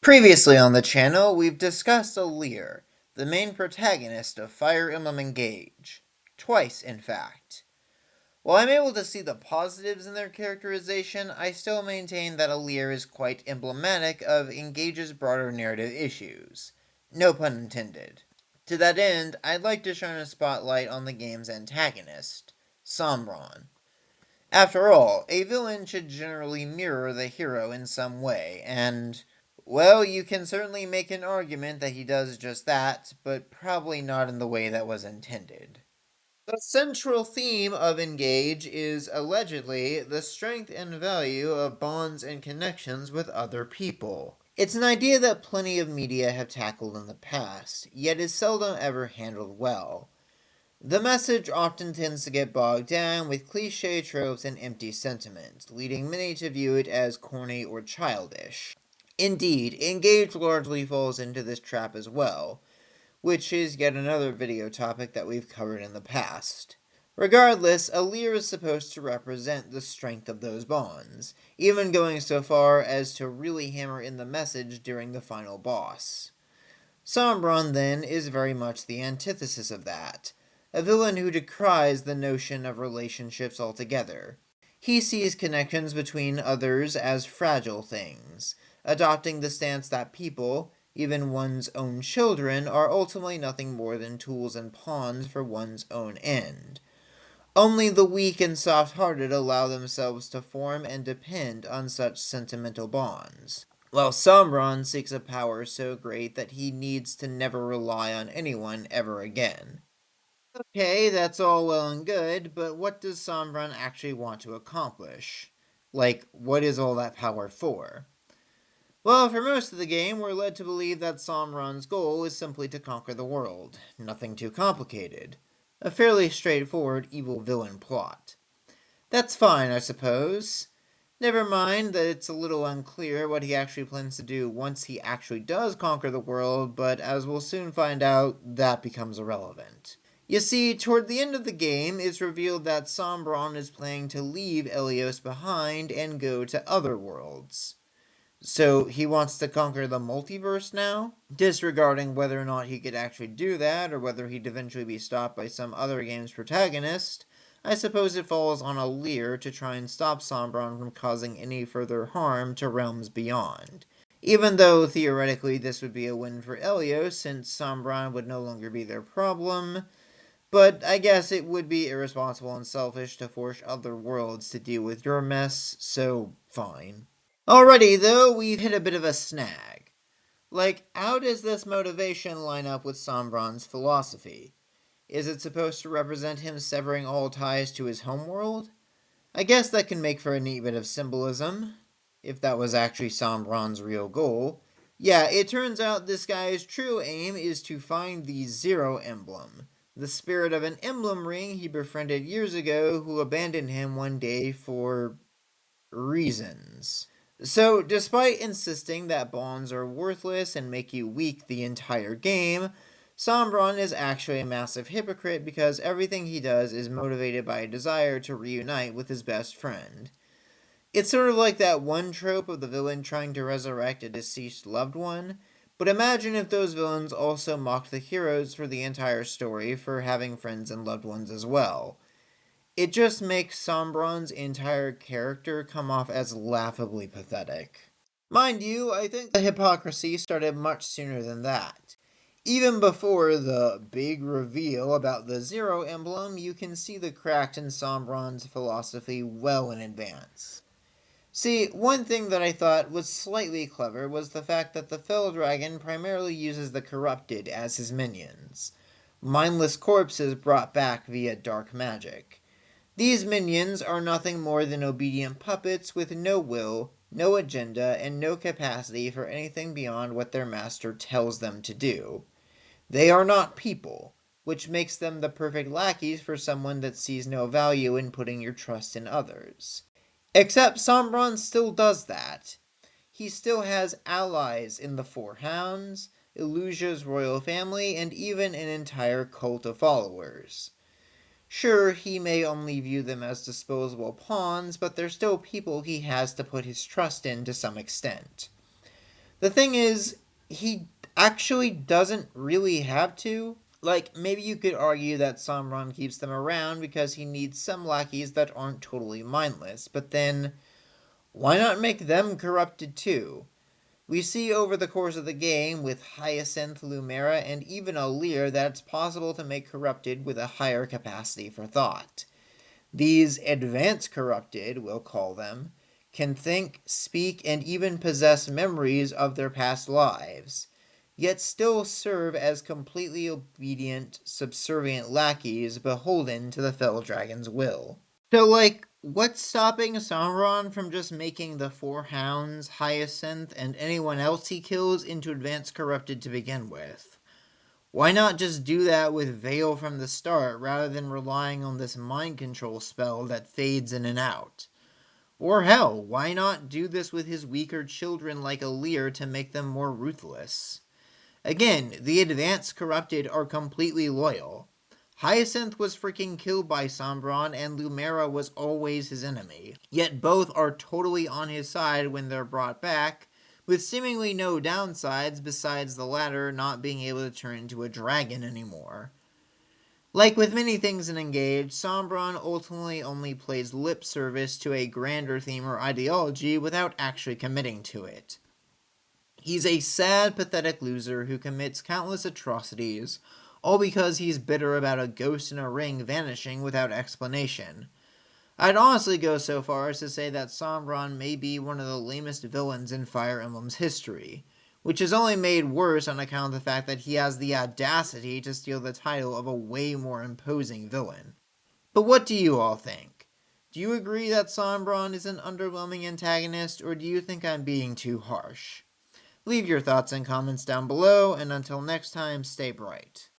Previously on the channel, we've discussed Alear, the main protagonist of Fire Emblem Engage. Twice, in fact. While I'm able to see the positives in their characterization, I still maintain that Alear is quite emblematic of Engage's broader narrative issues. No pun intended. To that end, I'd like to shine a spotlight on the game's antagonist, Sombron. After all, a villain should generally mirror the hero in some way, and, well, you can certainly make an argument that he does just that, but probably not in the way that was intended. The central theme of Engage is, allegedly, the strength and value of bonds and connections with other people. It's an idea that plenty of media have tackled in the past, yet is seldom ever handled well. The message often tends to get bogged down with cliché tropes and empty sentiment, leading many to view it as corny or childish. Indeed, Engage largely falls into this trap as well, which is yet another video topic that we've covered in the past. Regardless, Alear is supposed to represent the strength of those bonds, even going so far as to really hammer in the message during the final boss. Sombron, then, is very much the antithesis of that, a villain who decries the notion of relationships altogether. He sees connections between others as fragile things, adopting the stance that people, even one's own children, are ultimately nothing more than tools and pawns for one's own end. Only the weak and soft-hearted allow themselves to form and depend on such sentimental bonds, while Sombron seeks a power so great that he needs to never rely on anyone ever again. Okay, that's all well and good, but what does Sombron actually want to accomplish? Like, what is all that power for? Well, for most of the game, we're led to believe that Sombron's goal is simply to conquer the world. Nothing too complicated. A fairly straightforward evil villain plot. That's fine, I suppose. Never mind that it's a little unclear what he actually plans to do once he actually does conquer the world, but as we'll soon find out, that becomes irrelevant. You see, toward the end of the game, it's revealed that Sombron is planning to leave Ilios behind and go to other worlds. So he wants to conquer the multiverse now? Disregarding whether or not he could actually do that, or whether he'd eventually be stopped by some other game's protagonist, I suppose it falls on Alear to try and stop Sombron from causing any further harm to realms beyond. Even though, theoretically, this would be a win for Ilios, since Sombron would no longer be their problem, but I guess it would be irresponsible and selfish to force other worlds to deal with your mess, so fine. Alrighty, though, we've hit a bit of a snag. Like, how does this motivation line up with Sombron's philosophy? Is it supposed to represent him severing all ties to his homeworld? I guess that can make for a neat bit of symbolism, if that was actually Sombron's real goal. Yeah, it turns out this guy's true aim is to find the Zero Emblem, the spirit of an emblem ring he befriended years ago who abandoned him one day for reasons. So, despite insisting that bonds are worthless and make you weak the entire game, Sombron is actually a massive hypocrite because everything he does is motivated by a desire to reunite with his best friend. It's sort of like that one trope of the villain trying to resurrect a deceased loved one, but imagine if those villains also mocked the heroes for the entire story for having friends and loved ones as well. It just makes Sombron's entire character come off as laughably pathetic. Mind you, I think the hypocrisy started much sooner than that. Even before the big reveal about the Zero Emblem, you can see the cracks in Sombron's philosophy well in advance. See, one thing that I thought was slightly clever was the fact that the Fell Dragon primarily uses the corrupted as his minions. Mindless corpses brought back via dark magic. These minions are nothing more than obedient puppets with no will, no agenda, and no capacity for anything beyond what their master tells them to do. They are not people, which makes them the perfect lackeys for someone that sees no value in putting your trust in others. Except Sombron still does that. He still has allies in the Four Hounds, Illusia's royal family, and even an entire cult of followers. Sure, he may only view them as disposable pawns, but they're still people he has to put his trust in to some extent. The thing is, he actually doesn't really have to. Like, maybe you could argue that Sombron keeps them around because he needs some lackeys that aren't totally mindless, but then why not make them corrupted too? We see over the course of the game with Hyacinth, Lumera, and even Alear that it's possible to make corrupted with a higher capacity for thought. These advanced corrupted, we'll call them, can think, speak, and even possess memories of their past lives, yet still serve as completely obedient, subservient lackeys beholden to the fell dragon's will. So, like, what's stopping Sauron from just making the Four Hounds, Hyacinth, and anyone else he kills into advanced corrupted to begin with? Why not just do that with Veil from the start, rather than relying on this mind control spell that fades in and out? Or hell, why not do this with his weaker children like Alear to make them more ruthless? Again, the advanced corrupted are completely loyal. Hyacinth was freaking killed by Sombron, and Lumera was always his enemy. Yet both are totally on his side when they're brought back, with seemingly no downsides besides the latter not being able to turn into a dragon anymore. Like with many things in Engage, Sombron ultimately only plays lip service to a grander theme or ideology without actually committing to it. He's a sad, pathetic loser who commits countless atrocities, all because he's bitter about a ghost in a ring vanishing without explanation. I'd honestly go so far as to say that Sombron may be one of the lamest villains in Fire Emblem's history, which is only made worse on account of the fact that he has the audacity to steal the title of a way more imposing villain. But what do you all think? Do you agree that Sombron is an underwhelming antagonist, or do you think I'm being too harsh? Leave your thoughts and comments down below, and until next time, stay bright.